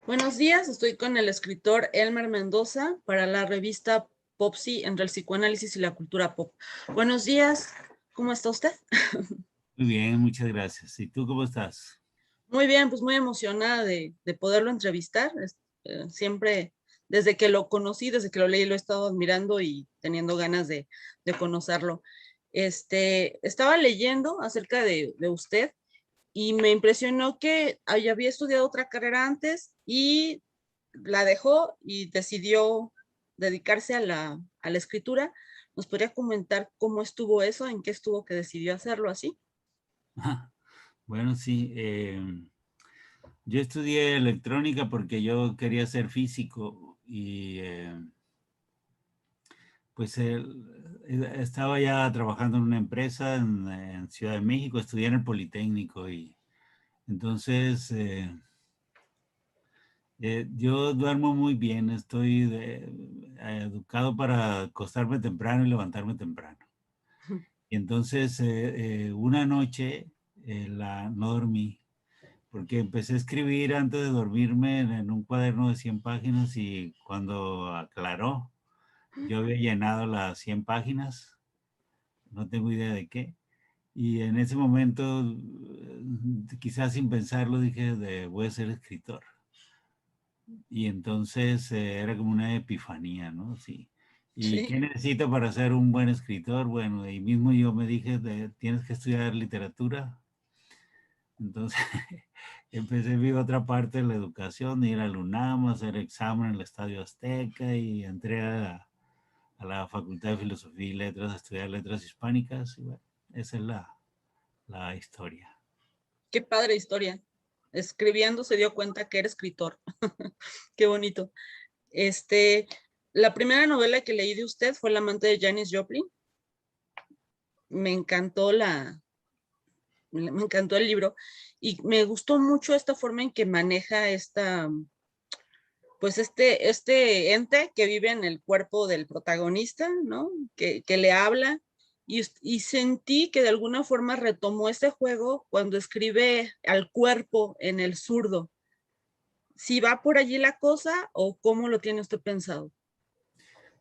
Buenos días, estoy con el escritor Elmer Mendoza para la revista Popsi entre el psicoanálisis y la cultura pop. Buenos días, ¿cómo está usted? Muy bien, muchas gracias. ¿Y tú cómo estás? Muy bien, pues muy emocionada de poderlo entrevistar. Siempre, desde que lo conocí, desde que lo leí, lo he estado admirando y teniendo ganas de conocerlo. Estaba leyendo acerca de usted y me impresionó que había estudiado otra carrera antes y la dejó y decidió dedicarse a la escritura. ¿Nos podría comentar cómo estuvo eso? ¿En qué estuvo que decidió hacerlo así? Bueno, sí. Yo estudié electrónica porque yo quería ser físico y pues estaba ya trabajando en una empresa en Ciudad de México, estudié en el Politécnico y entonces yo duermo muy bien, estoy educado para acostarme temprano y levantarme temprano. Y entonces una noche no dormí porque empecé a escribir antes de dormirme en un cuaderno de 100 páginas y cuando aclaró, yo había llenado las 100 páginas, no tengo idea de qué, y en ese momento, quizás sin pensarlo, dije, voy a ser escritor. Y entonces era como una epifanía, ¿no? Sí. ¿Y Sí, qué necesito para ser un buen escritor? Bueno, ahí mismo yo me dije, tienes que estudiar literatura. Entonces empecé mi otra parte de la educación, ir al UNAM, hacer examen en el Estadio Azteca y entré a la Facultad de Filosofía y Letras a estudiar letras hispánicas. Y bueno, esa es la historia. qué padre historia. Escribiendo se dio cuenta que era escritor. Qué bonito. Este, la primera novela que leí de usted fue El amante de Janis Joplin. Me encantó me encantó el libro y me gustó mucho esta forma en que maneja pues este ente que vive en el cuerpo del protagonista, ¿no? Que le habla y sentí que de alguna forma retomó ese juego cuando escribe al cuerpo en el zurdo. ¿Si va por allí la cosa o cómo lo tiene usted pensado?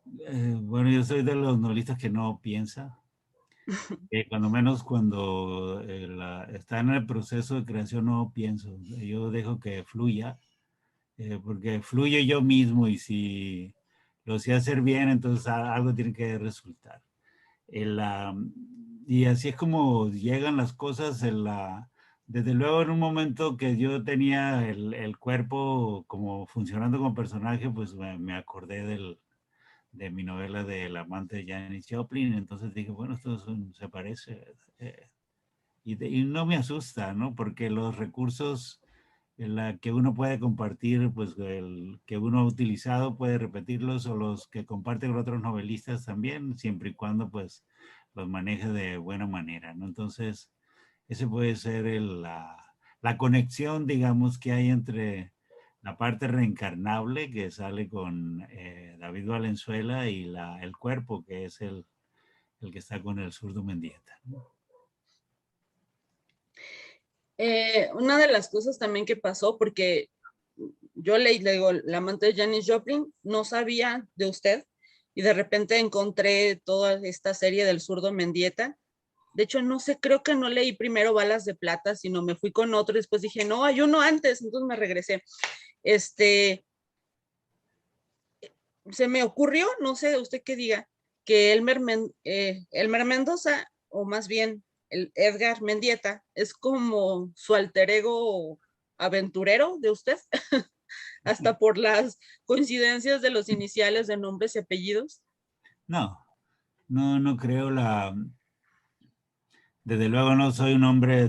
Bueno, yo soy de los novelistas que no piensa. Cuando menos cuando está en el proceso de creación no pienso. Yo dejo que fluya, porque fluye yo mismo y si lo sé hacer bien, entonces algo tiene que resultar. El, ah, y así es como llegan las cosas. Desde luego, en un momento que yo tenía el cuerpo como funcionando como personaje, pues me acordé de mi novela de El amante de Janis Joplin. Entonces dije, bueno, se parece. Y no me asusta, ¿no? Porque los recursos que uno puede compartir, pues el que uno ha utilizado puede repetirlos o los que comparte con otros novelistas también, siempre y cuando pues los maneje de buena manera, ¿no? Entonces, ese puede ser la conexión, digamos, que hay entre la parte reencarnable que sale con David Valenzuela y el cuerpo, que es el que está con el zurdo Mendieta, ¿no? Una de las cosas también que pasó, porque yo le digo, la amante de Janis Joplin, no sabía de usted y de repente encontré toda esta serie del zurdo Mendieta. De hecho, no sé, creo que no leí primero Balas de Plata, sino me fui con otro y después dije, no, hay uno antes, entonces me regresé. Este, Se me ocurrió, no sé, usted qué diga, que Elmer Mendoza, o más bien el Edgar Mendieta, es como su alter ego aventurero de usted, hasta por las coincidencias de los iniciales de nombres y apellidos. No, no creo desde luego no soy un hombre,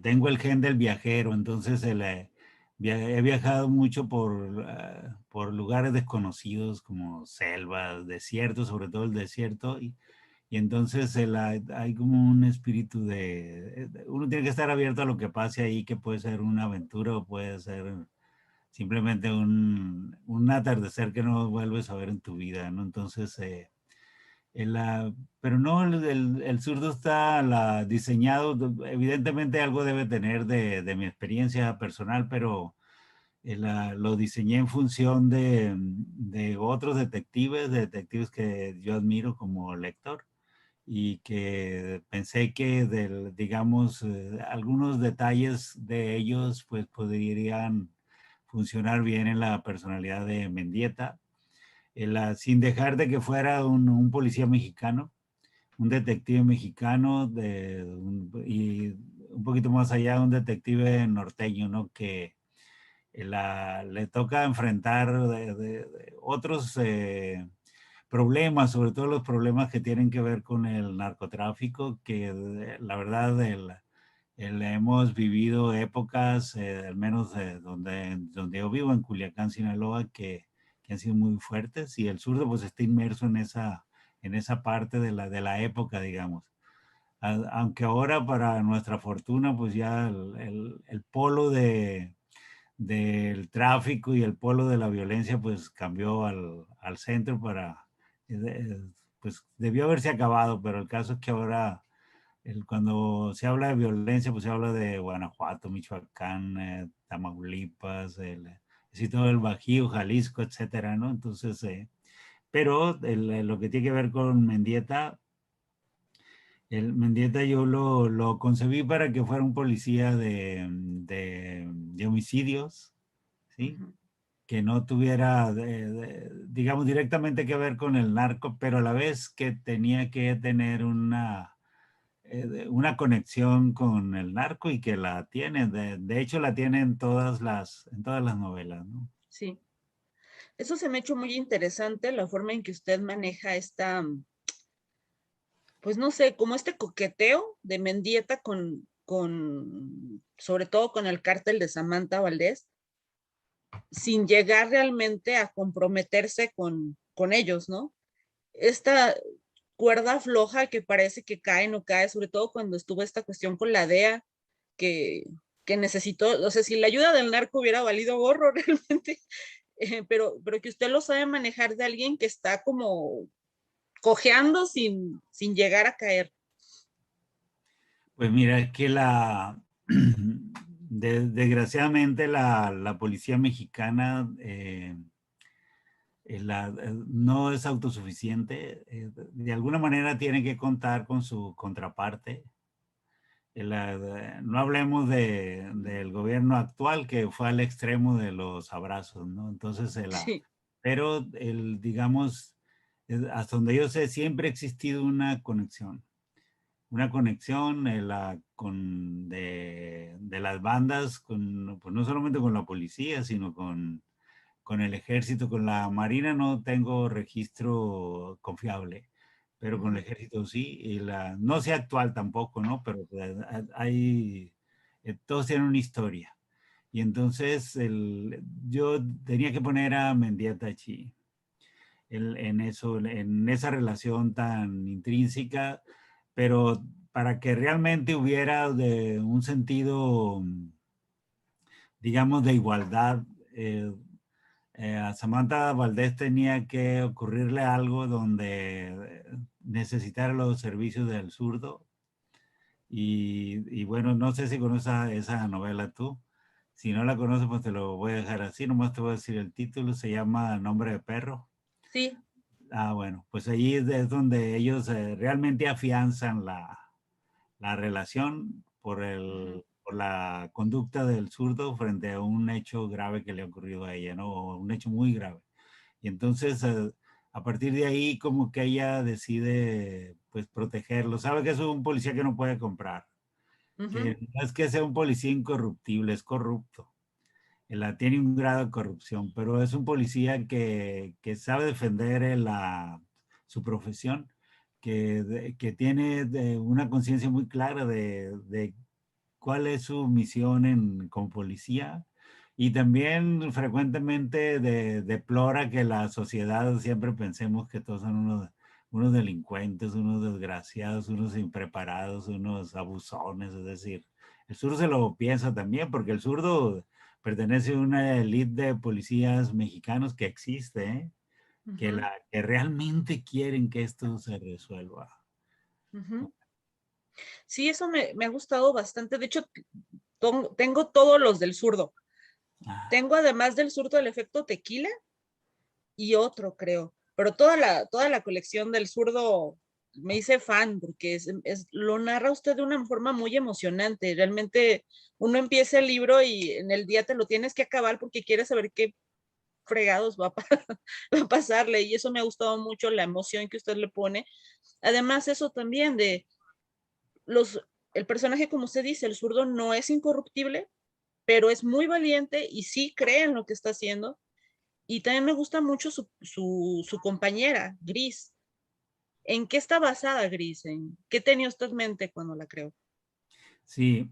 tengo el gen del viajero, entonces he viajado mucho por lugares desconocidos como selvas, desiertos, sobre todo el desierto, y entonces hay como un espíritu uno tiene que estar abierto a lo que pase ahí, que puede ser una aventura o puede ser simplemente un atardecer que no vuelves a ver en tu vida, ¿no? Entonces, el, ah, pero no, el zurdo está diseñado, evidentemente algo debe tener de mi experiencia personal, pero lo diseñé en función de otros detectives que yo admiro como lector y que pensé que digamos, algunos detalles de ellos pues podrían funcionar bien en la personalidad de Mendieta, sin dejar de que fuera un policía mexicano, un detective mexicano y un poquito más allá, un detective norteño, ¿no? Que le toca enfrentar de otros problemas, sobre todo los problemas que tienen que ver con el narcotráfico, que la verdad hemos vivido épocas, al menos donde yo vivo, en Culiacán, Sinaloa, que han sido muy fuertes, y el surdo pues está inmerso en esa parte de la época, digamos. Aunque ahora, para nuestra fortuna, pues ya el polo del tráfico y el polo de la violencia pues cambió al centro pues debió haberse acabado, pero el caso es que ahora cuando se habla de violencia pues se habla de Guanajuato, Michoacán, Tamaulipas, así todo el Bajío, Jalisco, etcétera, ¿no? Entonces, pero lo que tiene que ver con Mendieta, el Mendieta yo lo concebí para que fuera un policía de homicidios, ¿sí? Ujú. Que no tuviera, digamos, directamente que ver con el narco, pero a la vez que tenía que tener una conexión con el narco, y que la tiene. De hecho, la tiene en todas las novelas, ¿no? Sí, eso se me ha hecho muy interesante, la forma en que usted maneja esta, pues no sé, como este coqueteo de Mendieta sobre todo con el cártel de Samantha Valdés, sin llegar realmente a comprometerse con ellos, ¿no? Esta cuerda floja que parece que cae, no cae, sobre todo cuando estuvo esta cuestión con la DEA, que, que necesitó, o sea, si la ayuda del narco hubiera valido gorro realmente, pero que usted lo sabe manejar de alguien que está como cojeando sin llegar a caer. Pues mira, es que desgraciadamente la policía mexicana no es autosuficiente. De alguna manera tiene que contar con su contraparte. No hablemos del gobierno actual, que fue al extremo de los abrazos, ¿no? Entonces, Sí. pero digamos, hasta donde yo sé, siempre ha existido una conexión de las bandas, pues no solamente con la policía, sino con el ejército, con la marina no tengo registro confiable, pero con el Ujú. ejército sí, no sé actual tampoco, ¿no? Pero pues, todos tienen una historia. Y entonces yo tenía que poner a Mendieta Chi en esa relación tan intrínseca, pero para que realmente hubiera un sentido, digamos, de igualdad. A Samantha Valdés tenía que ocurrirle algo donde necesitara los servicios del zurdo. Y bueno, no sé si conoces esa novela tú. Si no la conoces, pues te lo voy a dejar así. Nomás te voy a decir el título. Se llama Nombre de Perro. Sí. Bueno, pues ahí es donde ellos realmente afianzan la relación Ujú. por la conducta del zurdo frente a un hecho grave que le ha ocurrido a ella, ¿no? O un hecho muy grave. Y entonces, a partir de ahí, como que ella decide, pues, protegerlo. Sabe que es un policía que no puede comprar, Ujú. que no es que sea un policía incorruptible, es corrupto. Tiene un grado de corrupción, pero es un policía que sabe defender su profesión, que tiene una conciencia muy clara de cuál es su misión como policía, y también frecuentemente deplora que la sociedad siempre pensemos que todos son unos delincuentes, unos desgraciados, unos impreparados, unos abusones. Es decir, el zurdo se lo piensa también, porque el zurdo pertenece a una élite de policías mexicanos que existe, ¿eh? Ujú. Que realmente quieren que esto se resuelva. Ujú. Sí, eso me ha gustado bastante. De hecho, tengo todos los del zurdo. Ah, Tengo además del Zurdo el efecto tequila y otro, creo. Pero toda la colección del Zurdo me hice fan porque lo narra usted de una forma muy emocionante. Realmente uno empieza el libro y en el día te lo tienes que acabar porque quieres saber qué fregados va a pasarle. Y eso me ha gustado mucho, la emoción que usted le pone. Además, eso también de los, el personaje, como usted dice, el Zurdo no es incorruptible, pero es muy valiente y sí cree en lo que está haciendo. Y también me gusta mucho su compañera, Gris. ¿En qué está basada Gris? ¿En qué tenía usted en mente cuando la creó? sí.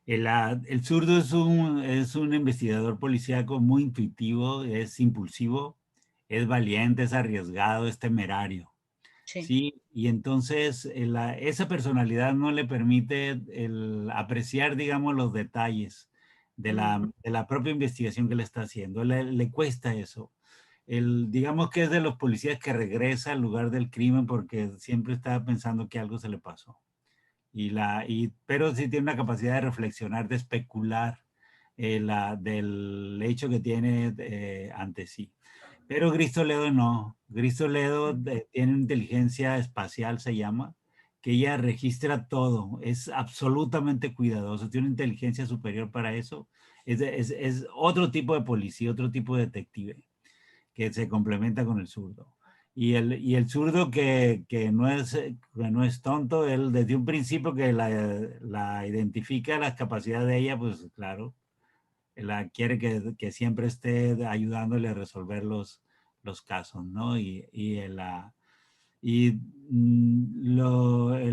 El zurdo es un investigador policíaco muy intuitivo, es impulsivo, es valiente, es arriesgado, es temerario. Sí. Sí, y entonces esa personalidad no le permite el apreciar, digamos, los detalles Ujú. de la propia investigación que le está haciendo. Le cuesta eso. Digamos que es de los policías que regresa al lugar del crimen porque siempre está pensando que algo se le pasó. Pero sí tiene una capacidad de reflexionar, de especular del hecho que tiene ante sí. Pero Gris Toledo no. Gris Toledo tiene una inteligencia espacial, se llama, que ella registra todo, es absolutamente cuidadoso, tiene una inteligencia superior para eso. Es otro tipo de policía, otro tipo de detective que se complementa con el zurdo. Y el zurdo que no es tonto, él desde un principio que la identifica las capacidades de ella, pues claro, la quiere que siempre esté ayudándole a resolver los casos, ¿no? Y el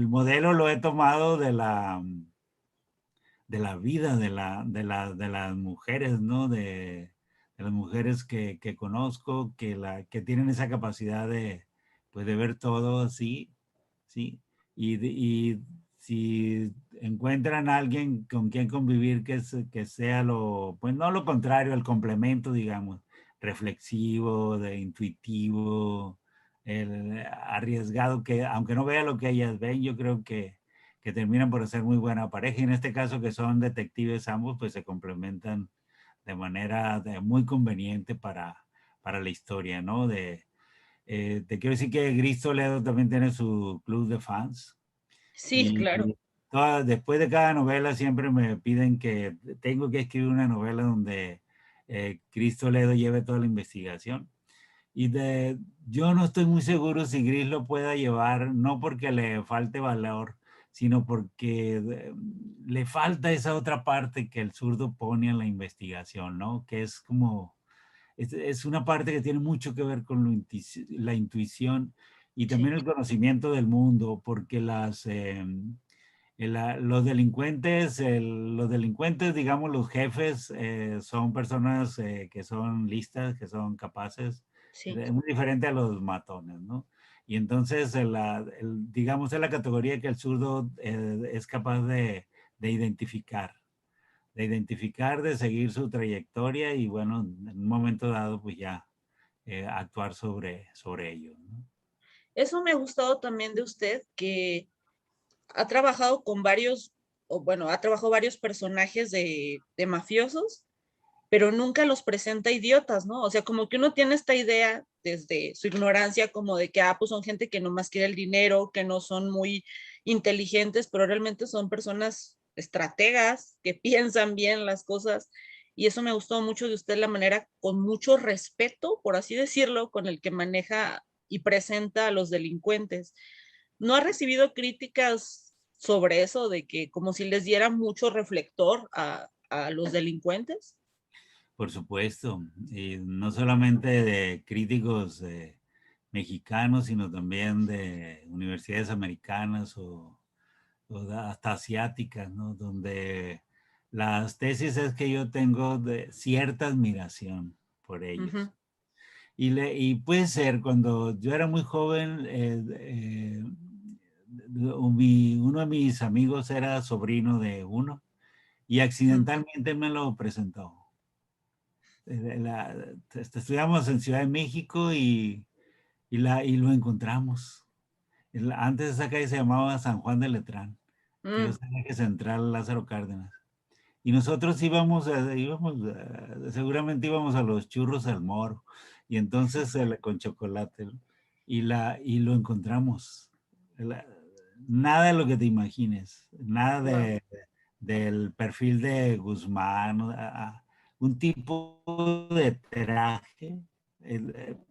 modelo lo he tomado de la vida de las mujeres, ¿no? De las mujeres que conozco, que tienen esa capacidad pues, de ver todo así, ¿sí? Y si encuentran a alguien con quien convivir que sea pues no lo contrario, el complemento, digamos, reflexivo, de intuitivo, el arriesgado, que aunque no vea lo que ellas ven, yo creo que terminan por ser muy buena pareja. Y en este caso que son detectives ambos, pues se complementan de manera muy conveniente para la historia, ¿no? Te quiero decir que Gris Toledo también tiene su club de fans Sí, y claro. después de cada novela siempre me piden que tengo que escribir una novela donde Gris Toledo lleve toda la investigación. Y yo no estoy muy seguro si Gris lo pueda llevar, no porque le falte valor, sino porque le falta esa otra parte que el zurdo pone en la investigación, ¿no? Que es como, es una parte que tiene mucho que ver con la intuición y también Sí, el conocimiento del mundo, porque los delincuentes, digamos, los jefes, son personas que son listas, que son capaces, sí. es muy diferente a los matones, ¿no? Y entonces, digamos, es la categoría que el zurdo es capaz de identificar, de seguir su trayectoria y, bueno, en un momento dado, pues ya actuar sobre ello, ¿no? Eso me ha gustado también de usted, que ha trabajado con varios, o bueno, ha trabajado varios personajes de mafiosos, pero nunca los presenta idiotas, ¿no? O sea, como que uno tiene esta idea desde su ignorancia, como de que, pues son gente que nomás quiere el dinero, que no son muy inteligentes, pero realmente son personas estrategas que piensan bien las cosas. Y eso me gustó mucho de usted, la manera con mucho respeto, por así decirlo, con el que maneja y presenta a los delincuentes. ¿No ha recibido críticas sobre eso, de que como si les diera mucho reflector a los delincuentes? Por supuesto, y no solamente de críticos mexicanos, sino también de universidades americanas hasta asiáticas, ¿no? Donde las tesis es que yo tengo de cierta admiración por ellos. Ujú. Y puede ser, cuando yo era muy joven, uno de mis amigos era sobrino de uno y Mm. accidentalmente me lo presentó. Estudiamos en Ciudad de México y lo encontramos. Antes esa calle se llamaba San Juan de Letrán, que es Mm. el eje central Lázaro Cárdenas. Y nosotros seguramente íbamos a los churros al Moro, y entonces con chocolate, ¿no? Y lo encontramos. La- Nada de lo que te imagines, nada Wow, del perfil de Guzmán, un tipo de traje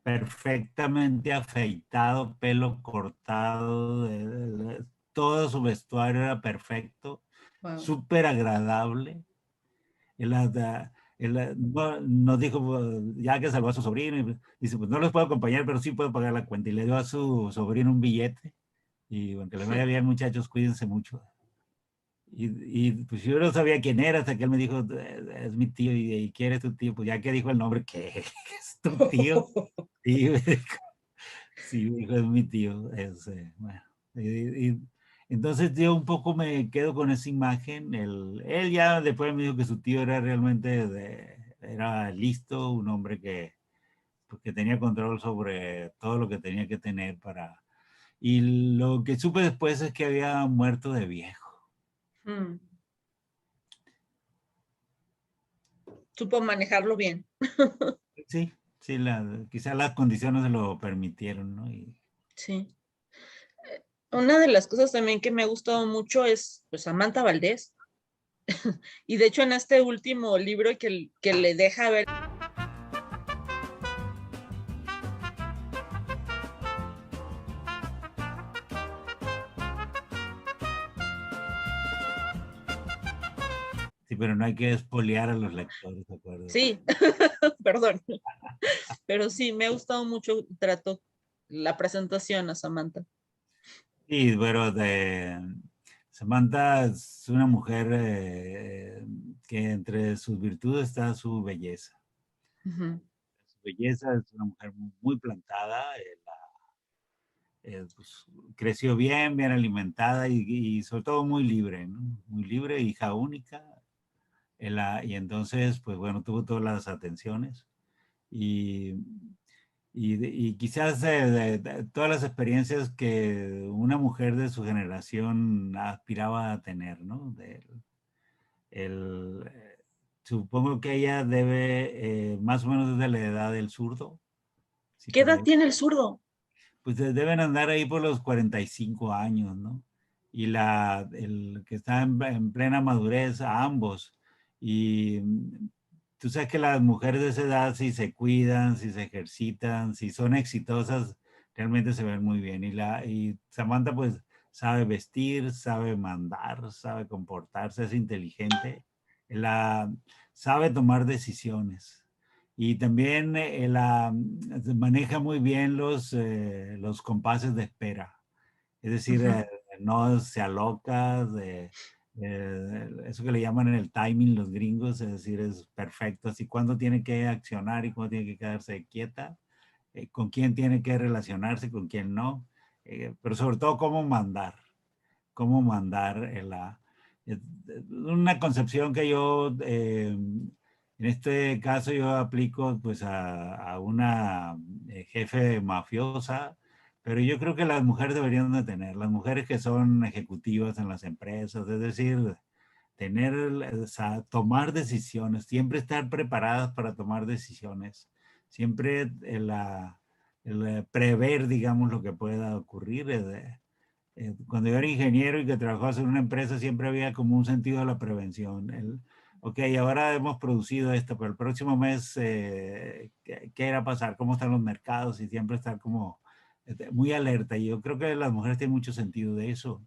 perfectamente afeitado, pelo cortado, todo su vestuario era perfecto, wow. súper agradable. Él, nos dijo, ya que salvó a su sobrino, y dice, pues no los puedo acompañar, pero sí puedo pagar la cuenta. Y le dio a su sobrino un billete. Y aunque les vaya bien, muchachos, cuídense mucho. Pues yo no sabía quién era hasta que él me dijo, es mi tío, y ¿quién es tu tío? Pues ya que dijo el nombre, ¿qué es tu tío? Sí, me dijo, sí, me dijo, es mi tío. Bueno, y entonces yo un poco me quedo con esa imagen. Él ya después me dijo que su tío era realmente, era listo, un hombre pues, que tenía control sobre todo lo que tenía que tener para... Y lo que supe después es que había muerto de viejo. Mm, supo manejarlo bien. Sí, sí, quizás las condiciones se lo permitieron, ¿no? Sí. Una de las cosas también que me ha gustado mucho es pues Samantha Valdés. Y de hecho en este último libro que le deja ver. Sí, pero no hay que espolear a los lectores, acuérdate. Sí, perdón, pero sí, me ha gustado mucho trato la presentación a Samantha. Sí, pero Samantha es una mujer que entre sus virtudes está su belleza. Ujú. Su belleza es una mujer muy plantada, pues, creció bien, bien alimentada y sobre todo muy libre, ¿no? Muy libre, hija única. Y entonces, pues bueno, tuvo todas las atenciones. Y, y quizás todas las experiencias que una mujer de su generación aspiraba a tener, ¿no? El, eh, Supongo que ella debe, más o menos desde la edad del zurdo, sí, ¿Qué por edad ahí, tiene el zurdo? pues deben andar ahí por los 45 años, ¿no? Y el que está en plena madurez a ambos. Y tú sabes que las mujeres de esa edad, si se cuidan, si se ejercitan, si son exitosas, realmente se ven muy bien. Y Samantha, pues, sabe vestir, sabe mandar, sabe comportarse, es inteligente, la, sabe tomar decisiones. Y también maneja muy bien los compases de espera. Es decir, Ujú. no se aloca, eso que le llaman en el timing los gringos, es decir, es perfecto. Así cuándo tiene que accionar y cuándo tiene que quedarse quieta, con quién tiene que relacionarse, con quién no, pero sobre todo cómo mandar eh, una concepción que yo, en este caso yo aplico pues a una jefe mafiosa, pero yo creo que las mujeres deberían de tener, las mujeres que son ejecutivas en las empresas, es decir, tomar decisiones, siempre estar preparadas para tomar decisiones, siempre prever, digamos, lo que pueda ocurrir. Cuando yo era ingeniero y que trabajaba en una empresa, siempre había como un sentido de la prevención. Ok, ahora hemos producido esto, pero el próximo mes, ¿qué irá a pasar? ¿Cómo están los mercados? Y siempre estar como muy alerta. Y yo creo que las mujeres tienen mucho sentido de eso.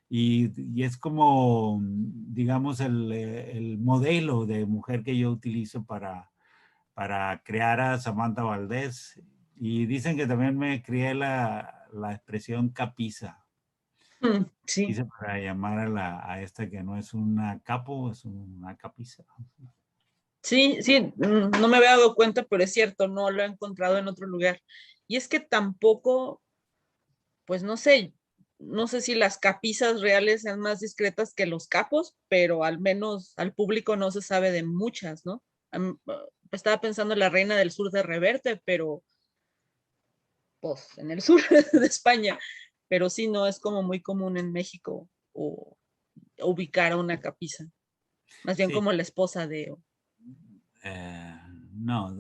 Y es como, digamos, el modelo de mujer que yo utilizo para crear a Samantha Valdés. Y dicen que también me crié la expresión capiza. Sí, Dice para llamar a esta que no es una capo, es una capiza. sí, sí, no me había dado cuenta, pero es cierto, no lo he encontrado en otro lugar. Y es que tampoco, pues no sé si las capizas reales sean más discretas que los capos, pero al menos al público no se sabe de muchas, ¿no? Estaba pensando en la reina del sur de Reverte, pero pues en el sur de España, pero sí no es como muy común en México o ubicar a una capiza. Más bien Sí, como la esposa de... eh, no,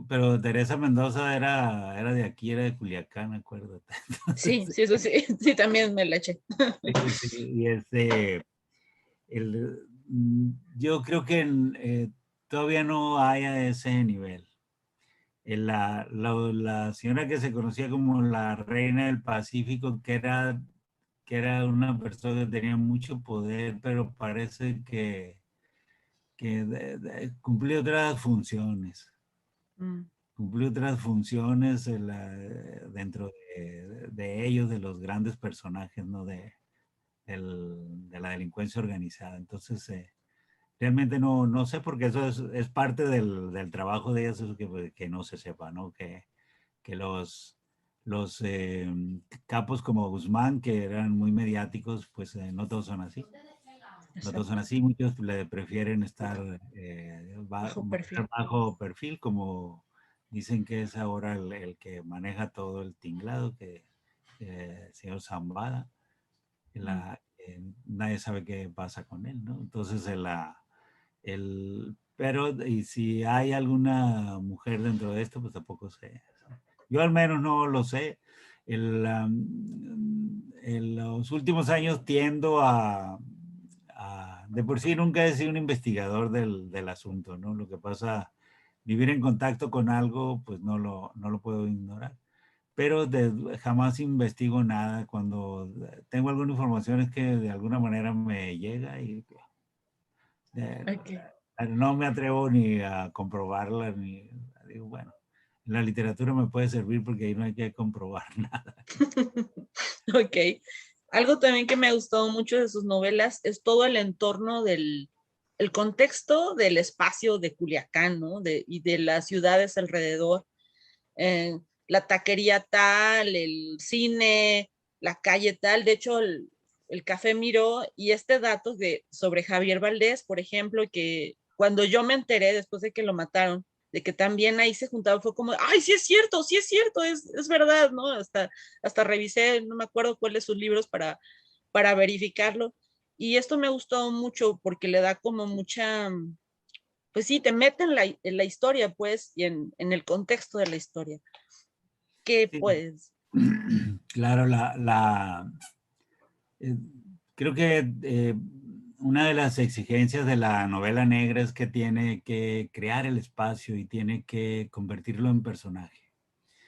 pero Teresa Mendoza era de aquí, era de Culiacán, acuérdate. Sí, Entonces, sí, eso sí, sí, también me la eché. sí, sí, y el, yo creo que todavía no hay a ese nivel. La señora que se conocía como la reina del Pacífico, que era una persona que tenía mucho poder, pero parece que cumplió otras funciones. Mm, Cumplió otras funciones dentro de ellos, de los grandes personajes, ¿no? De la delincuencia organizada. Entonces, realmente no sé, porque eso es parte del trabajo de ellas, eso que no se sepa, ¿no? Que los capos como Guzmán, que eran muy mediáticos, pues no todos son así. No todos son exacto, así, muchos le prefieren estar bajo perfil. bajo perfil, como dicen que es ahora el que maneja todo el tinglado, que el señor Zambada, Mm, nadie sabe qué pasa con él, ¿no? Entonces, pero y si hay alguna mujer dentro de esto, pues tampoco sé. Yo al menos no lo sé. En los últimos años tiendo de por sí nunca he sido un investigador del asunto, ¿no? Lo que pasa, vivir en contacto con algo, pues no lo puedo ignorar. Pero jamás investigo nada. Cuando tengo alguna información es que de alguna manera me llega y ok. no me atrevo ni a comprobarla, ni digo, bueno, en la literatura me puede servir porque ahí no hay que comprobar nada. Ok. Algo también que me ha gustado mucho de sus novelas es todo el entorno el contexto del espacio de Culiacán, ¿no? Y de las ciudades alrededor. La taquería tal, el cine, la calle tal. De hecho, el Café Miró y este dato sobre Javier Valdés, por ejemplo, que cuando yo me enteré después de que lo mataron, de que también ahí se juntaban, fue como, ay, sí es cierto, es verdad, ¿no? Hasta revisé, no me acuerdo cuáles sus libros para verificarlo. Y esto me ha gustado mucho porque le da como mucha, pues sí, te mete en la historia, pues, y en el contexto de la historia. Que Sí. pues, Claro, eh, creo que una de las exigencias de la novela negra es que tiene que crear el espacio y tiene que convertirlo en personaje.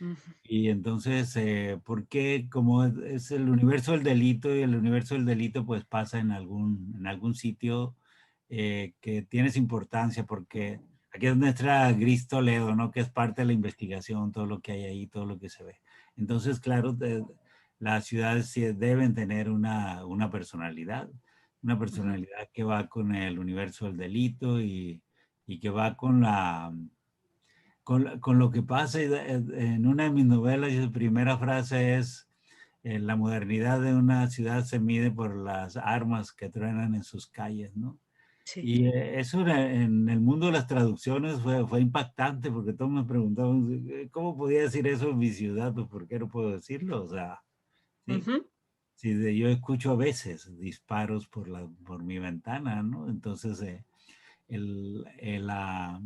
ujú, Y entonces, porque como es el universo del delito y el universo del delito pues pasa en algún sitio que tienes importancia porque aquí es nuestra Gris Toledo, ¿no? Que es parte de la investigación, todo lo que hay ahí, todo lo que se ve. Entonces, claro, las ciudades sí deben tener una ujú, personalidad que va con el universo del delito y que va con lo que pasa. En una de mis novelas, su primera frase es, la modernidad de una ciudad se mide por las armas que truenan en sus calles, ¿no? sí, Y eso en el mundo de las traducciones fue impactante porque todos me preguntaban, ¿cómo podía decir eso en mi ciudad? Pues, ¿por qué no puedo decirlo? O sea, ¿sí? ujú, Sí, yo escucho a veces disparos por mi ventana, ¿no? Entonces, el, el, la,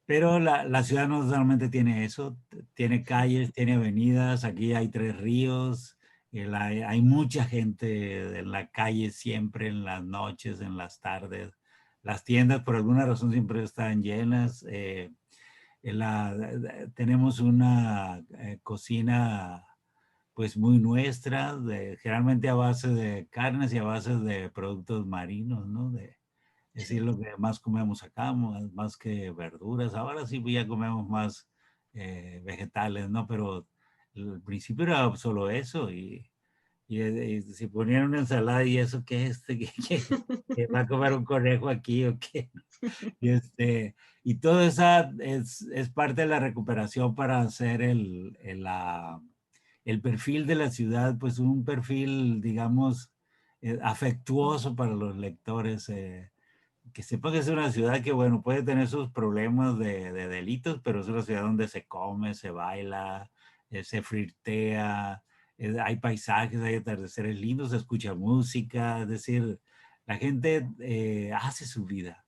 pero la ciudad no solamente tiene eso, tiene calles, tiene avenidas, aquí hay 3 ríos, hay mucha gente en la calle siempre, en las noches, en las tardes. Las tiendas por alguna razón siempre están llenas. Tenemos una cocina pues muy nuestra, generalmente a base de carnes y a base de productos marinos, ¿no? Es decir, sí, lo que más comemos acá, más que verduras. Ahora sí ya comemos más vegetales, ¿no? Pero al principio era solo eso y si ponían una ensalada y eso, ¿qué es este? ¿Qué va a comer un conejo aquí o qué? Y, y todo eso es parte de la recuperación para hacer el perfil de la ciudad, pues un perfil, digamos, afectuoso para los lectores. Que sepa que es una ciudad que, bueno, puede tener sus problemas de delitos, pero es una ciudad donde se come, se baila, se flirtea, hay paisajes, hay atardeceres lindos, se escucha música, es decir, la gente hace su vida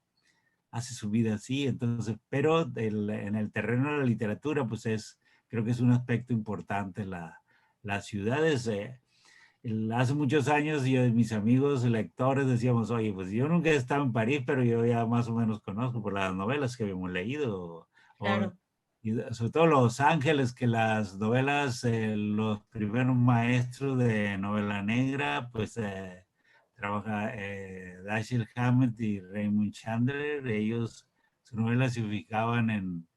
así, entonces, pero en el terreno de la literatura, pues creo que es un aspecto importante las ciudades. Hace muchos años yo y mis amigos lectores decíamos, oye, pues yo nunca he estado en París, pero yo ya más o menos conozco por las novelas que habíamos leído, o, Claro. y sobre todo Los Ángeles, que las novelas, los primeros maestros de novela negra, pues trabaja Dashiell Hammett y Raymond Chandler. Ellos, sus novelas se ubicaban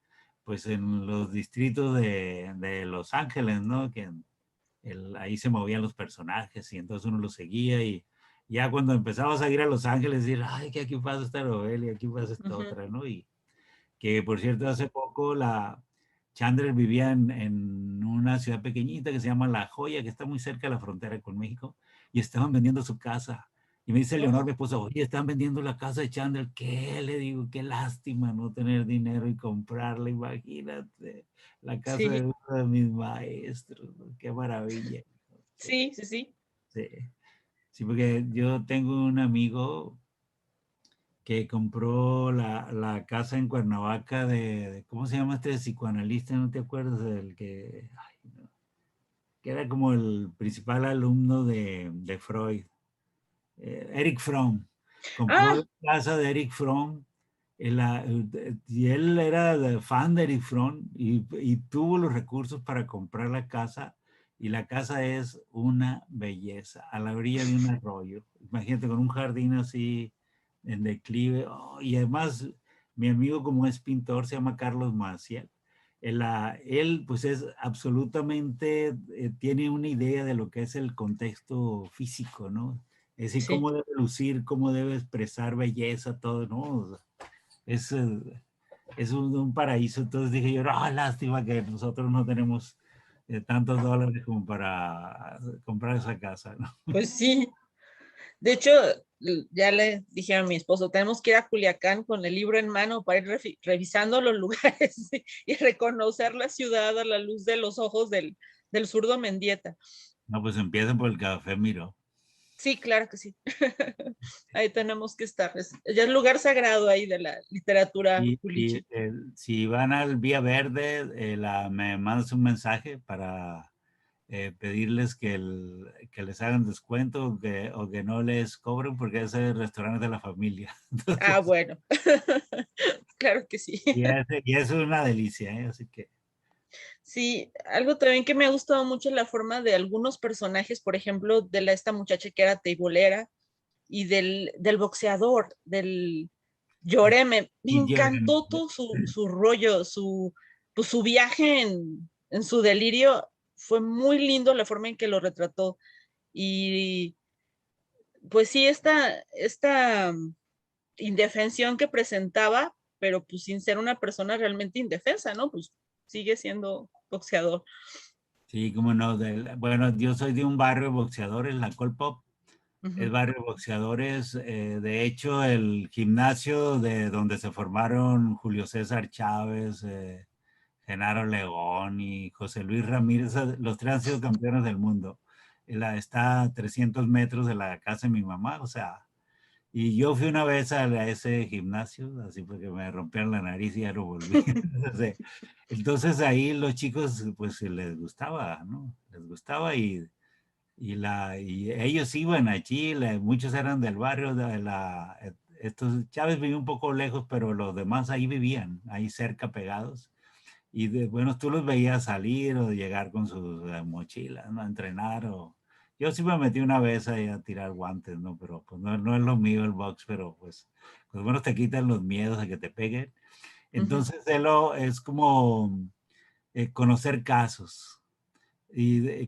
pues en los distritos de Los Ángeles, ¿no? Que ahí se movían los personajes y entonces uno los seguía y ya cuando empezabas a ir a Los Ángeles, decir, ay, que aquí pasa esta novela y aquí pasa esta Ujú. otra, ¿no? Y que por cierto, hace poco Chandler vivía en una ciudad pequeñita que se llama La Joya, que está muy cerca de la frontera con México, y estaban vendiendo su casa. Y me dice Leonor, mi Oh, esposa, oye, están vendiendo la casa de Chandler. ¿Qué? Le digo, qué lástima no tener dinero y comprarla, imagínate. La casa de sí, uno de mis maestros, ¿no? Qué maravilla. Sí, sí, sí, sí. sí. Sí, porque yo tengo un amigo que compró la casa en Cuernavaca ¿cómo se llama este psicoanalista? ¿No te acuerdas del que, ay, no, que era como el principal alumno de Freud? Eric Fromm. Compró la Ah, casa de Eric Fromm y él era fan de Eric Fromm y tuvo los recursos para comprar la casa y la casa es una belleza a la orilla de un arroyo. Imagínate con un jardín así en declive. Oh, y además mi amigo como es pintor se llama Carlos Maciel. Él pues es absolutamente, tiene una idea de lo que es el contexto físico, ¿no? Es decir, sí. cómo debe lucir, cómo debe expresar belleza, todo, ¿no? O sea, es, es un paraíso. Entonces dije yo, ah, lástima que nosotros no tenemos tantos dólares como para comprar esa casa, ¿no? Pues sí. De hecho, ya le dije a mi esposo, tenemos que ir a Culiacán con el libro en mano para ir revisando los lugares y reconocer la ciudad a la luz de los ojos del zurdo Mendieta. No, pues empiecen por el Café Miró. Sí, claro que sí. Ahí tenemos que estar. Ya es lugar sagrado ahí de la literatura Y culichi. si van al Vía Verde, me mandas un mensaje para pedirles que les hagan descuento o que no les cobren porque es el restaurante de la familia. Ah, Entonces, bueno. Claro que sí. y es una delicia, ¿eh? Así que Sí, algo también que me ha gustado mucho es la forma de algunos personajes, por ejemplo, esta muchacha que era teibolera y del boxeador, del Lloré, me y yo, encantó todo su rollo, pues, su viaje en su delirio. Fue muy lindo la forma en que lo retrató. Y pues sí, esta indefensión que presentaba, pero pues sin ser una persona realmente indefensa, ¿no? Pues sigue siendo boxeador. sí, como no, bueno, yo soy de un barrio de boxeadores, la Colpop, es Ujú. barrio de boxeadores. De hecho, el gimnasio de donde se formaron Julio César Chávez, Genaro León y José Luis Ramírez, los tres han sido campeones del mundo. Está a 300 metros de la casa de mi mamá, o sea, y yo fui una vez a ese gimnasio, así porque me rompieron la nariz y ya no volví. Entonces ahí los chicos pues les gustaba, ¿no? Les gustaba y ellos iban allí, muchos eran del barrio estos Chávez vivía un poco lejos, pero los demás ahí vivían, ahí cerca pegados. Y bueno, tú los veías salir o llegar con sus mochilas, ¿no? A entrenar o... Yo sí me metí una vez ahí a tirar guantes, ¿no? Pero pues no es lo mío el box, pero pues bueno, te quitan los miedos a que te peguen. Ujú. Entonces, es como conocer casos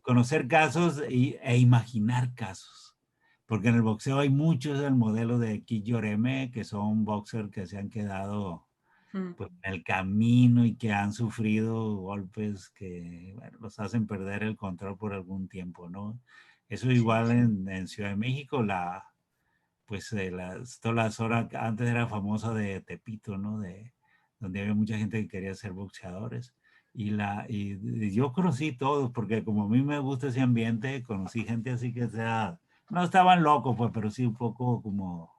conocer casos e imaginar casos. Porque en el boxeo hay muchos del modelo de Kid Yoreme, que son boxers que se han quedado Ujú. pues, en el camino y que han sufrido golpes que bueno, los hacen perder el control por algún tiempo, ¿no? Eso Sí, igual en Ciudad de México, pues toda la zona antes era famosa de Tepito, ¿no? Donde había mucha gente que quería ser boxeadores. Y yo conocí todos, porque como a mí me gusta ese ambiente, conocí gente así que sea no estaban locos, pues, pero sí un poco como...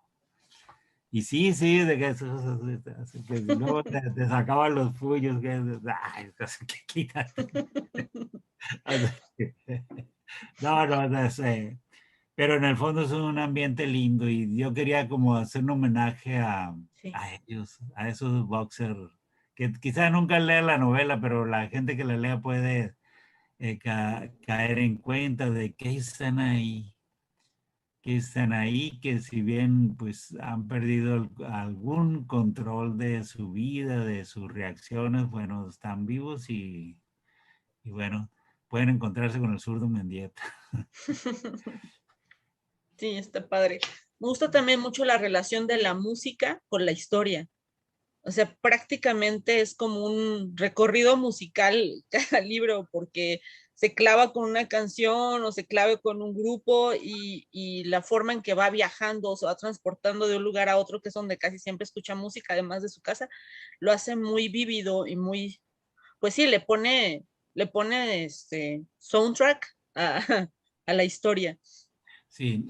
Y sí, sí, de que, así que luego te sacaban los puyos, que, ay, casi que quítate. Así que, no, no, no sé. Pero en el fondo es un ambiente lindo y yo quería como hacer un homenaje Sí. a ellos, a esos boxers, que quizás nunca lea la novela, pero la gente que la lea puede caer en cuenta de que están ahí, que si bien pues han perdido algún control de su vida, de sus reacciones, bueno, están vivos y bueno, pueden encontrarse con el zurdo Mendieta. Sí, está padre. Me gusta también mucho la relación de la música con la historia. O sea, prácticamente es como un recorrido musical cada libro, porque se clava con una canción o se clava con un grupo y la forma en que va viajando o se va transportando de un lugar a otro, que es donde casi siempre escucha música, además de su casa, lo hace muy vívido y muy, pues sí, le pone soundtrack a la historia. Sí,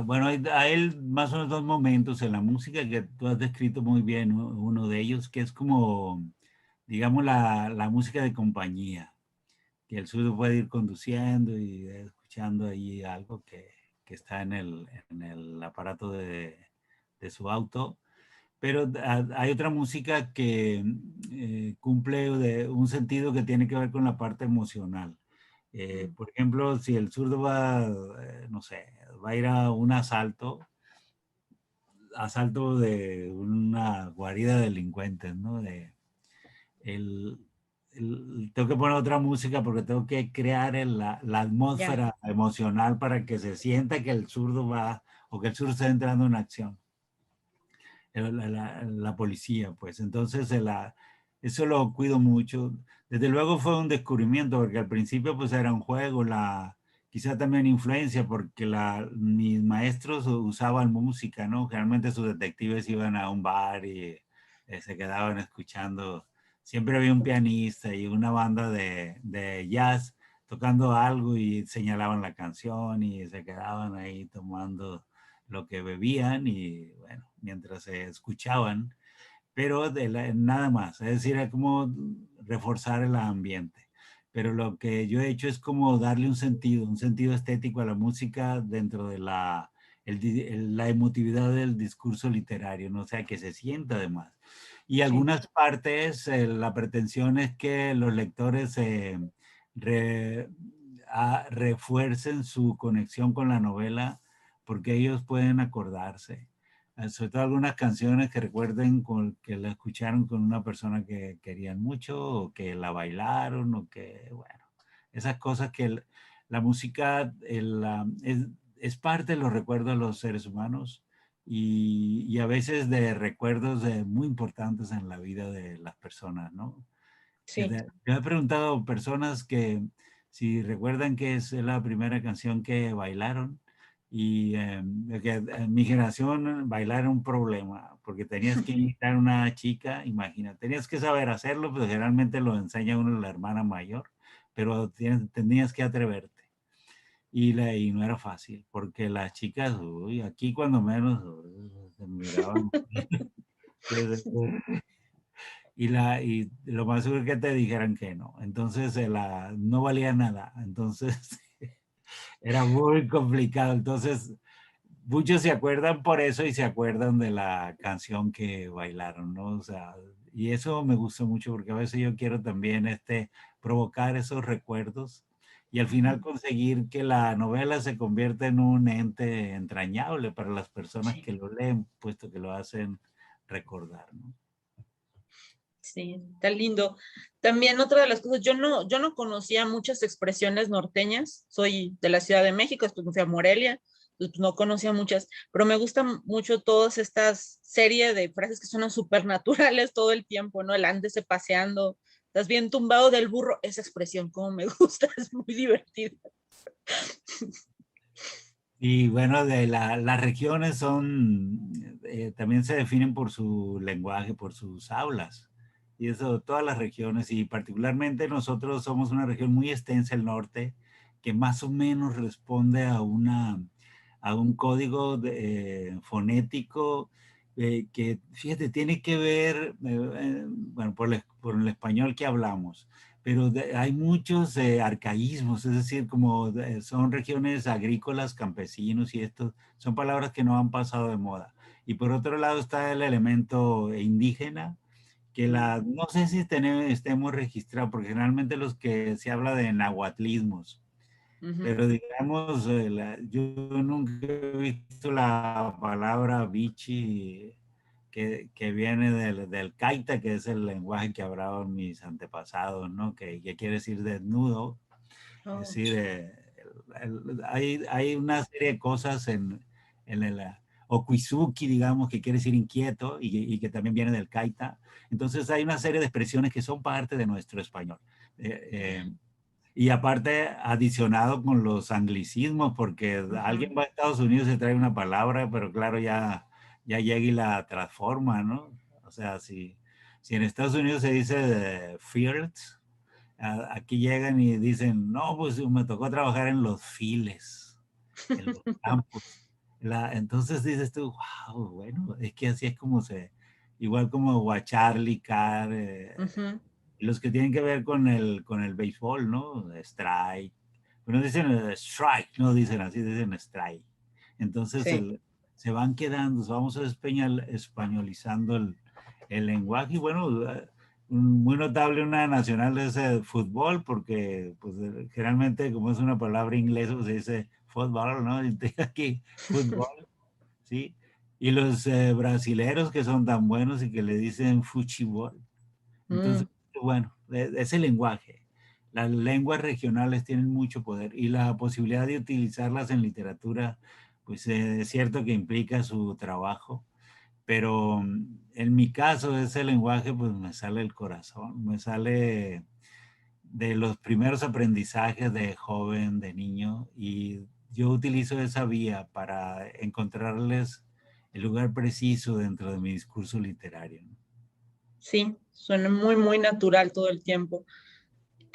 bueno, a él más o menos dos momentos en la música que tú has descrito muy bien, uno de ellos que es como, digamos, la música de compañía, que el suyo puede ir conduciendo y escuchando ahí algo que está en el aparato de su auto, pero hay otra música que cumple un sentido que tiene que ver con la parte emocional. Mm. Por ejemplo, si el zurdo va, no sé, va a ir a un asalto de una guarida de delincuentes, ¿no? El, tengo que poner otra música porque tengo que crear la Ya. atmósfera emocional para que se sienta que el zurdo va o que el zurdo está entrando en acción. La policía, pues. Entonces, eso lo cuido mucho. Desde luego fue un descubrimiento, porque al principio pues era un juego, quizá también influencia, porque mis maestros usaban música, ¿no? Generalmente sus detectives iban a un bar y se quedaban escuchando. Siempre había un pianista y una banda de jazz tocando algo y señalaban la canción y se quedaban ahí tomando lo que bebían y bueno, mientras se escuchaban, pero nada más, es decir, es como reforzar el ambiente. Pero lo que yo he hecho es como darle un sentido estético a la música dentro de la emotividad del discurso literario, ¿no? O sea, que se sienta además. Y Sí. algunas partes, la pretensión es que los lectores re- refuercen su conexión con la novela porque ellos pueden acordarse. Sobre todo algunas canciones que recuerden que la escucharon con una persona que querían mucho o que la bailaron o que, bueno, esas cosas que la música es parte de los recuerdos de los seres humanos y a veces de recuerdos muy importantes en la vida de las personas, ¿no? Sí. Yo he preguntado a personas que si recuerdan que es la primera canción que bailaron y que en mi generación bailar era un problema porque tenías que imitar a una chica, imagina, tenías que saber hacerlo, pero generalmente lo enseña uno la hermana mayor, pero tenías que atreverte. Y no era fácil, porque las chicas, uy, aquí cuando menos, uy, se miraban. Y lo más seguro es que te dijeran que no. Entonces no valía nada. Entonces era muy complicado. Entonces muchos se acuerdan por eso y se acuerdan de la canción que bailaron, ¿no? O sea, y eso me gusta mucho porque a veces yo quiero también provocar esos recuerdos y al final conseguir que la novela se convierta en un ente entrañable para las personas Sí. que lo leen, puesto que lo hacen recordar, ¿no? Sí, está lindo. También otra de las cosas, yo no conocía muchas expresiones norteñas, soy de la Ciudad de México, después me fui a Morelia, pues no conocía muchas, pero me gustan mucho todas estas series de frases que suenan súper naturales todo el tiempo, ¿no? El ándese paseando, estás bien tumbado del burro, esa expresión como me gusta, es muy divertida. Y bueno, las regiones también se definen por su lenguaje, por sus aulas. Y eso, todas las regiones, y particularmente nosotros somos una región muy extensa, el norte, que más o menos responde a un código fonético que, fíjate, tiene que ver, bueno, por el español que hablamos, pero hay muchos arcaísmos, es decir, como son regiones agrícolas, campesinos y esto, son palabras que no han pasado de moda. Y por otro lado está el elemento indígena, que no sé si estemos registrados, porque generalmente los que se habla de nahuatlismos, Ujú. pero digamos, yo nunca he visto la palabra bichi que viene del kaita, que es el lenguaje que hablaban mis antepasados, ¿no? Que quiere decir desnudo. Es Oh, decir, hay una serie de cosas en el Okizuki, digamos, que quiere decir inquieto y que también viene del kaita. Entonces hay una serie de expresiones que son parte de nuestro español. Eh, ya. eh, y aparte, adicionado con los anglicismos, porque Ujú. alguien va a Estados Unidos y trae una palabra, pero claro, ya llega y la transforma, ¿no? O sea, si en Estados Unidos se dice fields, aquí llegan y dicen, no, pues me tocó trabajar en los files, en los campos. Entonces dices tú, wow, bueno, es que así es como igual como Guacharli, Car, Ujú. y los que tienen que ver con el béisbol, ¿no? Strike. Pero no dicen strike, no dicen así, dicen strike. Entonces Sí. se van quedando, vamos a españolizando el lenguaje. Y bueno, muy notable una nacional es el fútbol, porque pues, generalmente como es una palabra inglesa, pues se dice fútbol, ¿no? Y aquí fútbol, ¿sí? Y los brasileros que son tan buenos y que le dicen fuchibol. Entonces, Mm. bueno, ese lenguaje. Las lenguas regionales tienen mucho poder y la posibilidad de utilizarlas en literatura, pues es cierto que implica su trabajo, pero en mi caso ese lenguaje pues me sale del corazón, me sale de los primeros aprendizajes de joven, de niño, y yo utilizo esa vía para encontrarles el lugar preciso dentro de mi discurso literario, ¿no? Sí, suena muy, muy natural todo el tiempo.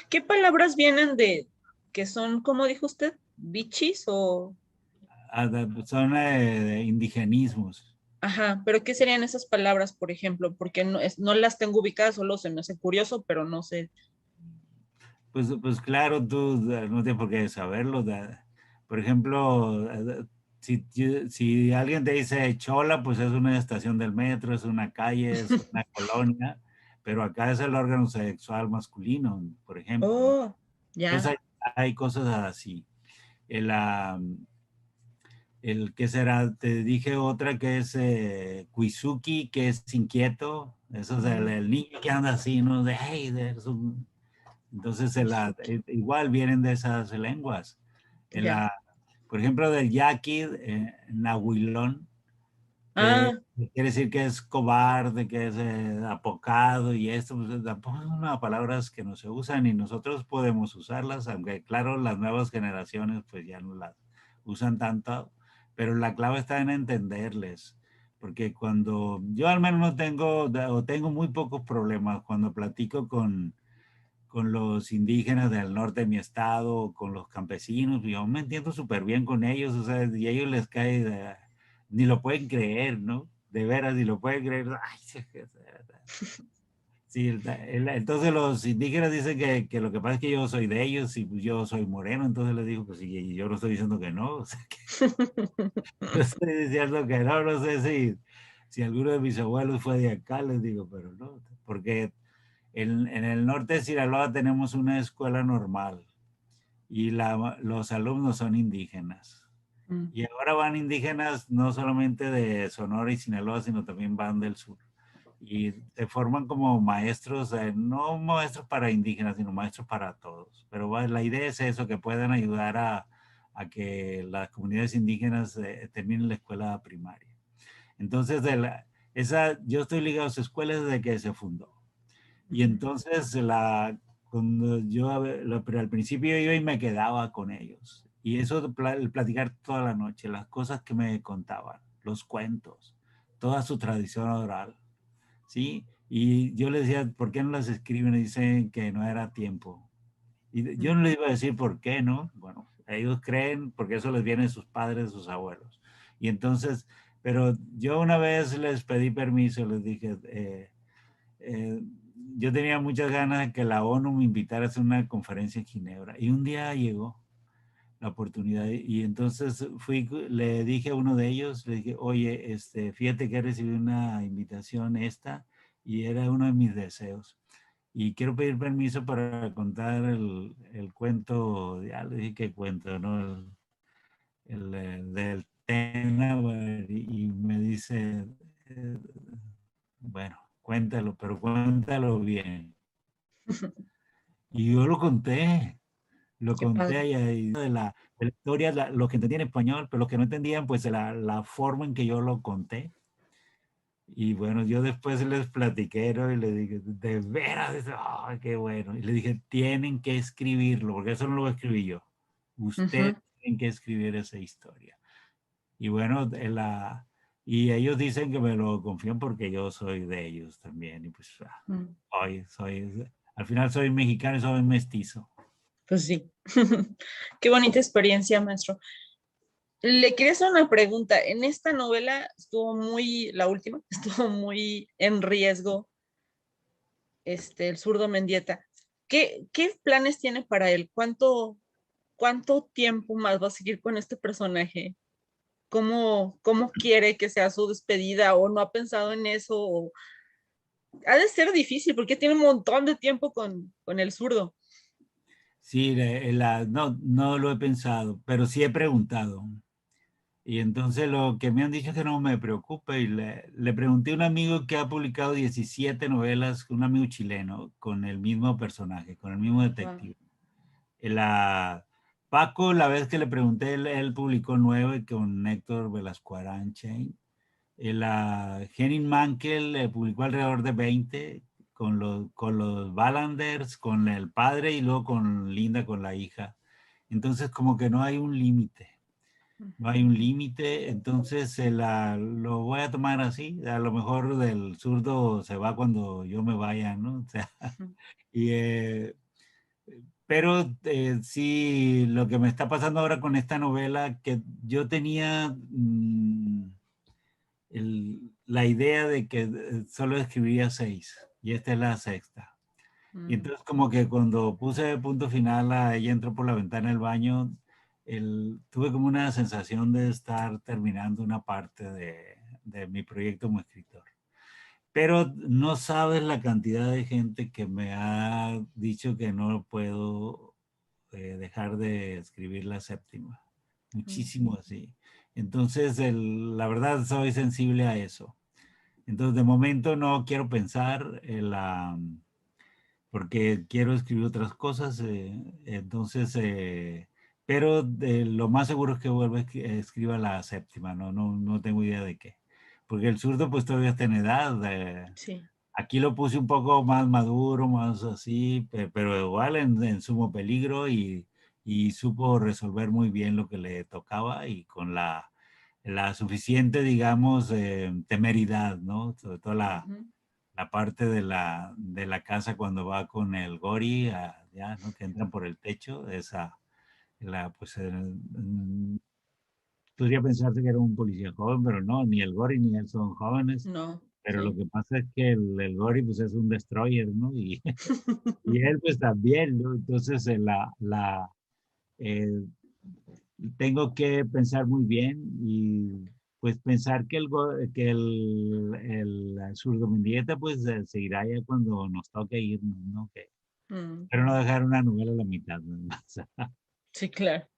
¿Qué palabras vienen que son, como dijo usted, bichis o... Son de indigenismos. Ajá, pero ¿qué serían esas palabras, por ejemplo? Porque no las tengo ubicadas, solo se me hace curioso, pero no sé. Pues claro, tú no tienes por qué saberlo. Por ejemplo, si alguien te dice Chola, pues es una estación del metro, es una calle, es una colonia, pero acá es el órgano sexual masculino, por ejemplo, ¿no? Oh, Entonces ya. hay cosas así. El, ah, el que será, te dije otra que es Kuizuki, que es inquieto. Eso es Ujú. el niño que anda así, ¿no? De, hey, entonces, Mizuki. igual vienen de esas lenguas. En Ya. por ejemplo, del yaqui, nahuilón, que Ah, quiere decir que es cobarde, que es apocado y esto, pues, tampoco son unas palabras que no se usan y nosotros podemos usarlas, aunque claro, las nuevas generaciones pues ya no las usan tanto, pero la clave está en entenderles. Porque cuando yo al menos no tengo, o tengo muy pocos problemas cuando platico con los indígenas del norte de mi estado, con los campesinos, yo me entiendo súper bien con ellos, o sea, y a ellos les cae, ni lo pueden creer, ¿no? De veras, ni lo pueden creer. Ay, sí, entonces los indígenas dicen que lo que pasa es que yo soy de ellos y pues yo soy moreno, entonces les digo, pues sí, yo no estoy diciendo que no, o sea, que no estoy diciendo que no, no sé si alguno de mis abuelos fue de acá, les digo, pero no, porque en el norte de Sinaloa tenemos una escuela normal y los alumnos son indígenas. mm, Y ahora van indígenas no solamente de Sonora y Sinaloa, sino también van del sur. Y se forman como maestros, no maestros para indígenas, sino maestros para todos. Pero la idea es eso, que puedan ayudar a que las comunidades indígenas terminen la escuela primaria. Entonces, yo estoy ligado a su escuela desde que se fundó. Y ujú. entonces cuando pero al principio iba y me quedaba con ellos. Y eso de el platicar toda la noche, las cosas que me contaban, los cuentos, toda su tradición oral, ¿sí? Y yo les decía, ¿por qué no las escriben? Y dicen que no era tiempo. Y yo no les iba a decir por qué, ¿no? Bueno, ellos creen porque eso les viene de sus padres, de sus abuelos. Y entonces, pero yo una vez les pedí permiso, les dije, eh, yo tenía muchas ganas de que la ONU me invitara a hacer una conferencia en Ginebra. Y un día llegó la oportunidad. Y entonces fui, le dije a uno de ellos, le dije, oye, fíjate que he recibido una invitación esta y era uno de mis deseos. Y quiero pedir permiso para contar el cuento, ya le dije que cuento, ¿no? Del Tena, y me dice, eh, bueno, cuéntalo, pero cuéntalo bien. Y yo lo Qué padre. conté y de la historia, los que entendían español, pero los que no entendían, pues la forma en que yo lo conté. Y bueno, yo después les platiqué, ¿no? Y le dije, de veras, ¡ay, qué bueno! Y le dije, tienen que escribirlo, porque eso no lo escribí yo. Ustedes Ujú, tienen que escribir esa historia. Y bueno, y ellos dicen que me lo confían porque yo soy de ellos también. Y pues, mm, al final soy mexicano y soy mestizo. pues sí. Qué bonita experiencia, maestro. Le quería hacer una pregunta. En esta novela estuvo muy, la última, estuvo muy en riesgo el zurdo Mendieta. ¿Qué planes tiene para él? ¿Cuánto tiempo más va a seguir con este personaje? ¿Cómo quiere que sea su despedida? ¿O no ha pensado en eso? Ha de ser difícil porque tiene un montón de tiempo con el zurdo. Sí, no, no lo he pensado, pero sí he preguntado. Y entonces lo que me han dicho es que no me preocupe. Y le pregunté a un amigo que ha publicado 17 novelas, un amigo chileno, con el mismo personaje, con el mismo Wow. detective. La, Paco, la vez que le pregunté, él publicó 9 con Héctor Velasco Aranche. Henning Mankell publicó alrededor de 20 con los Ballanders, con el padre y luego con Linda, con la hija. Entonces como que no hay un límite. No hay un límite, entonces lo voy a tomar así. A lo mejor del zurdo se va cuando yo me vaya, ¿no? O sea, y, pero sí, lo que me está pasando ahora con esta novela, que yo tenía la idea de que solo escribiría 6, y esta es la sexta. Y Mm, entonces como que cuando puse punto final a ella entró por la ventana del baño, tuve como una sensación de estar terminando una parte de mi proyecto como escritor. Pero no sabes la cantidad de gente que me ha dicho que no puedo dejar de escribir la séptima. mm, Muchísimo así. Entonces, la verdad, soy sensible a eso. Entonces, de momento no quiero pensar en porque quiero escribir otras cosas. Entonces, pero lo más seguro es que vuelva escriba la séptima. No, no, no tengo idea de qué. Porque el zurdo, pues todavía está en edad. sí. Aquí lo puse un poco más maduro, más así, pero igual en sumo peligro y supo resolver muy bien lo que le tocaba y con la suficiente, digamos, temeridad, ¿no? Sobre todo Ujú. la parte de la casa cuando va con el Gori, ya, ¿no? Que entran por el techo, pues, podría pensarse que era un policía joven, pero no, ni el Gori ni él son jóvenes. No, Pero lo sí. que pasa es que el Gori pues es un destroyer, ¿no? Y él pues también, ¿no? Entonces eh, tengo que pensar muy bien y pues pensar que el zurdo Mendieta pues seguirá ya cuando nos toque ir, ¿no? Mm, Pero no dejar una novela a la mitad, ¿no? sí, claro.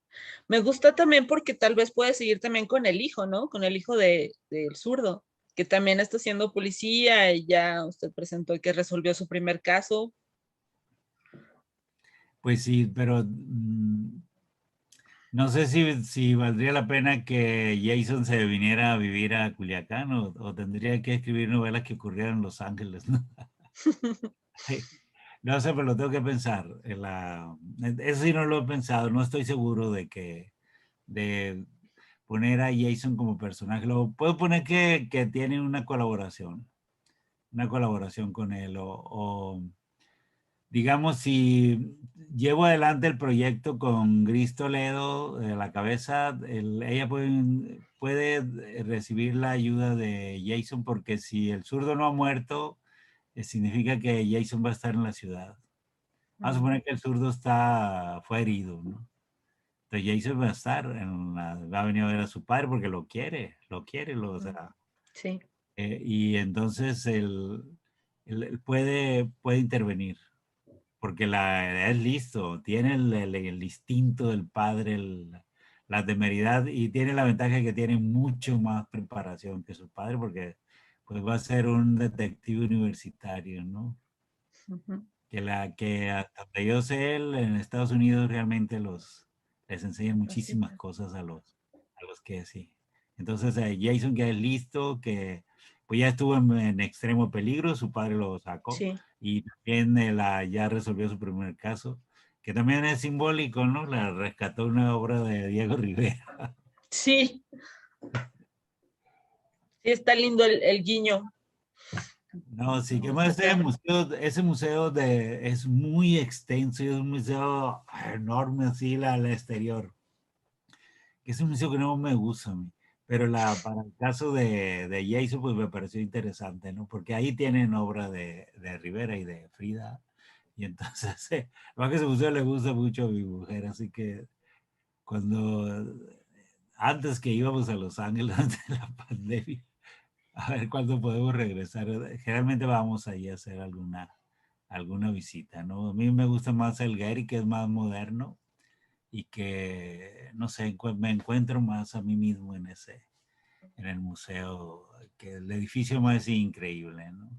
Me gusta también porque tal vez puede seguir también con el hijo, ¿no? Con el hijo del zurdo, que también está siendo policía y ya usted presentó que resolvió su primer caso. Pues sí, pero no sé si valdría la pena que Jason se viniera a vivir a Culiacán o tendría que escribir novelas que ocurrieran en Los Ángeles, ¿no? No sé, pero lo tengo que pensar. Eso sí no lo he pensado, no estoy seguro de poner a Jason como personaje. Lo puedo poner que tiene una colaboración con él digamos, si llevo adelante el proyecto con Gris Toledo a la cabeza, ella puede recibir la ayuda de Jason, porque si el zurdo no ha muerto, significa que Jason va a estar en la ciudad. Vamos a suponer que el zurdo fue herido, ¿no? Entonces Jason va a estar, va a venir a ver a su padre porque o sea, Sí. y entonces él puede intervenir, porque es listo, tiene el instinto del padre, la temeridad, y tiene la ventaja de que tiene mucho más preparación que su padre, porque pues va a ser un detective universitario, ¿no? Ujú. Que hasta donde yo sé, en Estados Unidos realmente les enseñan Así muchísimas es. cosas a los que sí. Entonces, Jason ya es listo, que pues ya estuvo en extremo peligro, su padre lo sacó, Sí. y también ya resolvió su primer caso, que también es simbólico, ¿no? La rescató una obra de Diego Rivera. Sí, sí, está lindo el guiño. No, sí, Me que más gusta. ese museo es muy extenso y es un museo enorme así, al exterior. Es un museo que no me gusta a mí, pero para el caso de Jason, pues me pareció interesante, ¿no? Porque ahí tienen obra de Rivera y de Frida, y entonces, más que ese museo le gusta mucho a mi mujer, así que antes que íbamos a Los Ángeles antes de la pandemia, a ver cuándo podemos regresar. Generalmente vamos ahí a hacer alguna visita, ¿no? A mí me gusta más el Gary, que es más moderno, y que, no sé, me encuentro más a mí mismo en el museo, que el edificio más increíble, ¿no?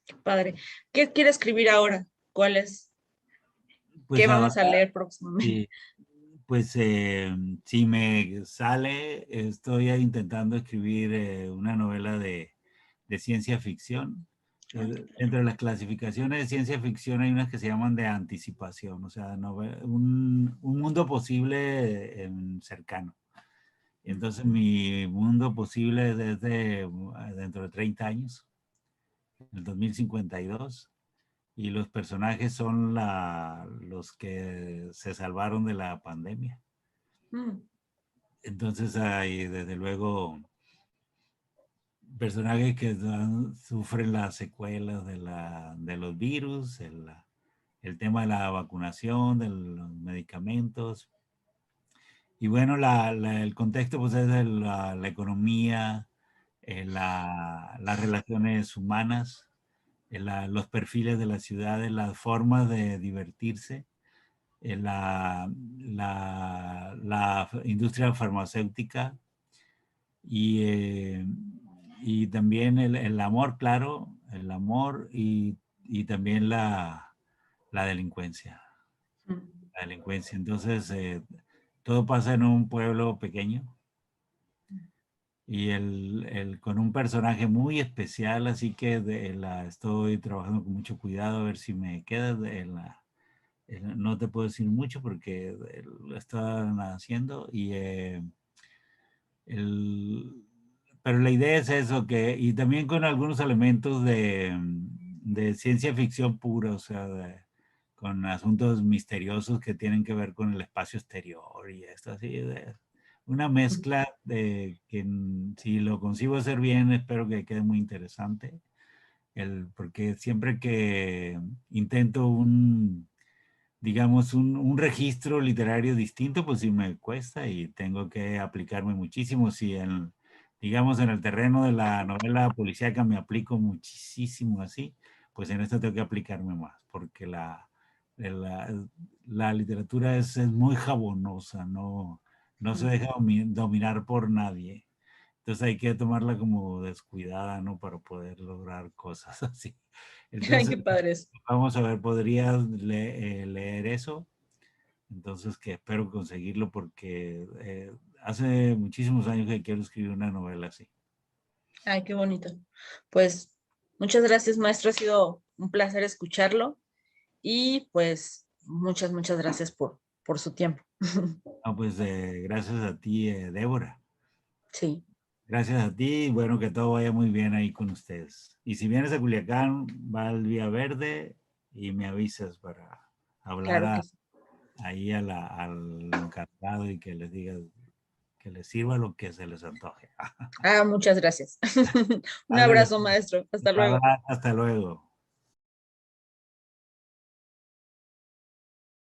Qué padre. ¿Qué quiere escribir ahora? ¿Cuál es? ¿Qué Pues ahora, vamos a leer próximamente? sí, pues si me sale, estoy intentando escribir una novela de ciencia ficción. Ah, qué padre. Dentro de las clasificaciones de ciencia ficción hay unas que se llaman de anticipación, o sea, un mundo posible cercano. Entonces mi mundo posible es desde dentro de 30 años, en el 2052, y los personajes son los que se salvaron de la pandemia. Mm, Entonces hay desde luego personajes que sufren las secuelas de los virus, el tema de la vacunación, de los medicamentos. Y bueno, el contexto pues es la economía, las relaciones humanas, los perfiles de las ciudades, las formas de divertirse, la industria farmacéutica y, y también el amor, claro, el amor y también la delincuencia. mm. La delincuencia. Entonces, todo pasa en un pueblo pequeño y con un personaje muy especial, así que estoy trabajando con mucho cuidado a ver si me queda. No te puedo decir mucho porque lo están haciendo el, pero la idea es eso, y también con algunos elementos de ciencia ficción pura, o sea, con asuntos misteriosos que tienen que ver con el espacio exterior y esto así, una mezcla de que si lo consigo hacer bien, espero que quede muy interesante, porque siempre que intento digamos, un registro literario distinto, pues sí me cuesta y tengo que aplicarme muchísimo. Si digamos, en el terreno de la novela policíaca me aplico muchísimo así, pues en esto tengo que aplicarme más, porque la, la literatura es muy jabonosa, no se deja dominar por nadie. Entonces hay que tomarla como descuidada, ¿no? Para poder lograr cosas así. Ay, Entonces, qué padres. vamos a ver, ¿podrías leer eso? Entonces, que espero conseguirlo porque hace muchísimos años que quiero escribir una novela así. Ay, qué bonito. Pues muchas gracias, maestro. Ha sido un placer escucharlo y pues muchas gracias por su tiempo. Ah, pues gracias a ti, Débora. Sí. Gracias a ti y bueno, que todo vaya muy bien ahí con ustedes. Y si vienes a Culiacán, va al Vía Verde y me avisas para hablar Claro que sí. ahí al encargado y que les diga que les sirva lo que se les antoje. Muchas gracias. Un Ándale, abrazo, maestro. Hasta bye, luego. bye, hasta luego.